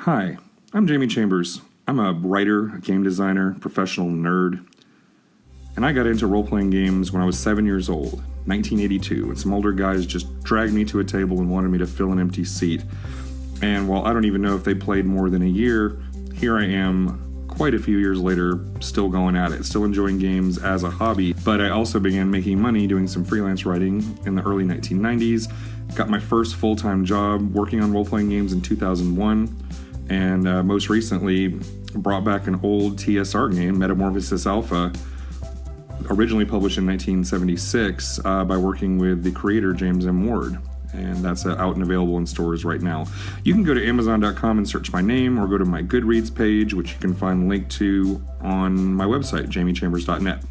Hi, I'm Jamie Chambers. I'm a writer, a game designer, professional nerd, and I got into role-playing games when I was 7 years old, 1982, and some older guys just dragged me to a table and wanted me to fill an empty seat. And while I don't even know if they played more than a year, here I am quite a few years later, still going at it, still enjoying games as a hobby. But I also began making money doing some freelance writing in the early 1990s, got my first full-time job working on role-playing games in 2001, and most recently brought back an old TSR game, Metamorphosis Alpha, originally published in 1976 by working with the creator James M. Ward. And that's out and available in stores right now. You can go to Amazon.com and search my name, or go to my Goodreads page, which you can find linked to on my website, jamiechambers.net.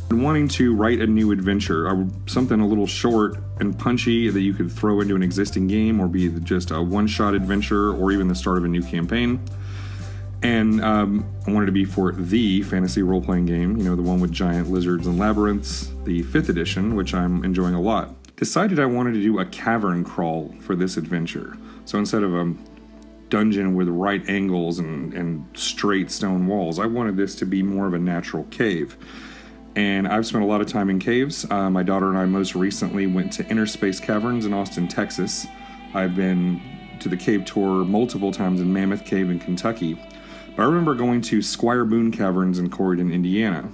I'm wanting to write a new adventure, something a little short and punchy that you could throw into an existing game, or be just a one-shot adventure, or even the start of a new campaign. And I wanted to be for the fantasy role-playing game, the one with giant lizards and labyrinths, the 5th edition, which I'm enjoying a lot. Decided I wanted to do a cavern crawl for this adventure. So instead of a dungeon with right angles and straight stone walls, I wanted this to be more of a natural cave. And I've spent a lot of time in caves. My daughter and I most recently went to Inner Space Caverns in Austin, Texas. I've been to the cave tour multiple times in Mammoth Cave in Kentucky. But I remember going to Squire Boone Caverns in Corydon, Indiana.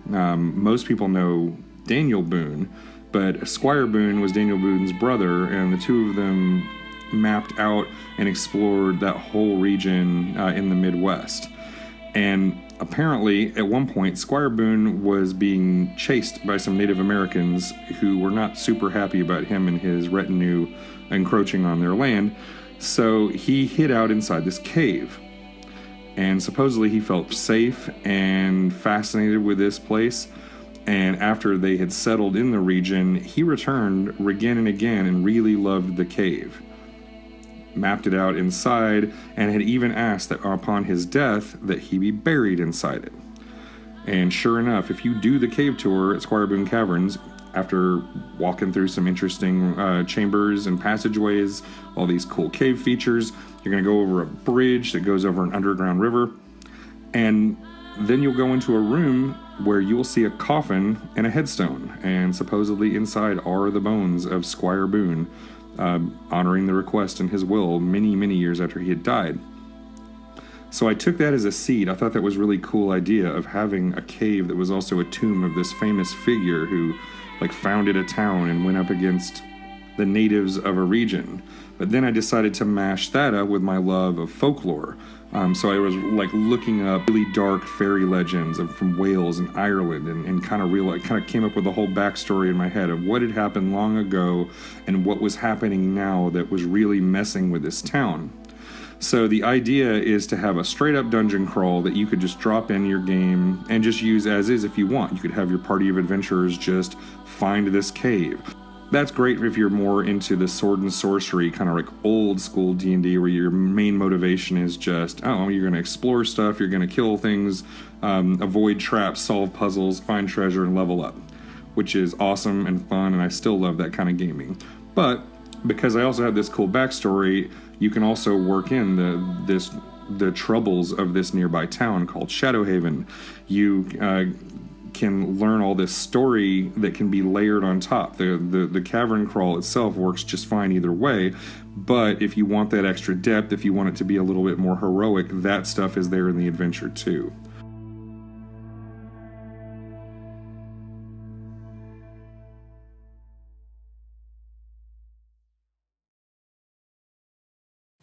Most people know Daniel Boone, but Squire Boone was Daniel Boone's brother, and the two of them mapped out and explored that whole region in the Midwest. And apparently, at one point, Squire Boone was being chased by some Native Americans who were not super happy about him and his retinue encroaching on their land, so he hid out inside this cave. And supposedly he felt safe and fascinated with this place. And after they had settled in the region, he returned again and again and really loved the cave. Mapped it out inside, and had even asked that upon his death that he be buried inside it. And sure enough, if you do the cave tour at Squire Boone Caverns, after walking through some interesting chambers and passageways, all these cool cave features, you're going to go over a bridge that goes over an underground river, and then you'll go into a room where you'll see a coffin and a headstone, and supposedly inside are the bones of Squire Boone, honoring the request in his will many, many years after he had died. So I took that as a seed. I thought that was a really cool idea of having a cave that was also a tomb of this famous figure who founded a town and went up against the natives of a region. But then I decided to mash that up with my love of folklore. So I was looking up really dark fairy legends from Wales and Ireland, and kind of came up with a whole backstory in my head of what had happened long ago and what was happening now that was really messing with this town. So the idea is to have a straight up dungeon crawl that you could just drop in your game and just use as is if you want. You could have your party of adventurers just find this cave. That's great if you're more into the sword and sorcery, kind of old school D&D, where your main motivation is just, you're going to explore stuff, you're going to kill things, avoid traps, solve puzzles, find treasure, and level up, which is awesome and fun, and I still love that kind of gaming. But because I also have this cool backstory, you can also work in the troubles of this nearby town called Shadowhaven. You can learn all this story that can be layered on top. The cavern crawl itself works just fine either way, but if you want that extra depth, if you want it to be a little bit more heroic, that stuff is there in the adventure too.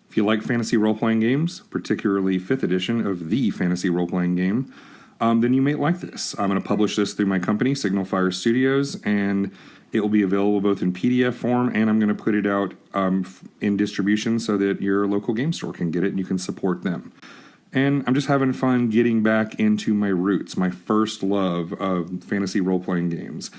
If you like fantasy role-playing games, particularly 5th edition of the fantasy role-playing game, then you may like this. I'm going to publish this through my company, Signal Fire Studios, and it will be available both in PDF form, and I'm going to put it out in distribution so that your local game store can get it and you can support them. And I'm just having fun getting back into my roots, my first love of fantasy role-playing games.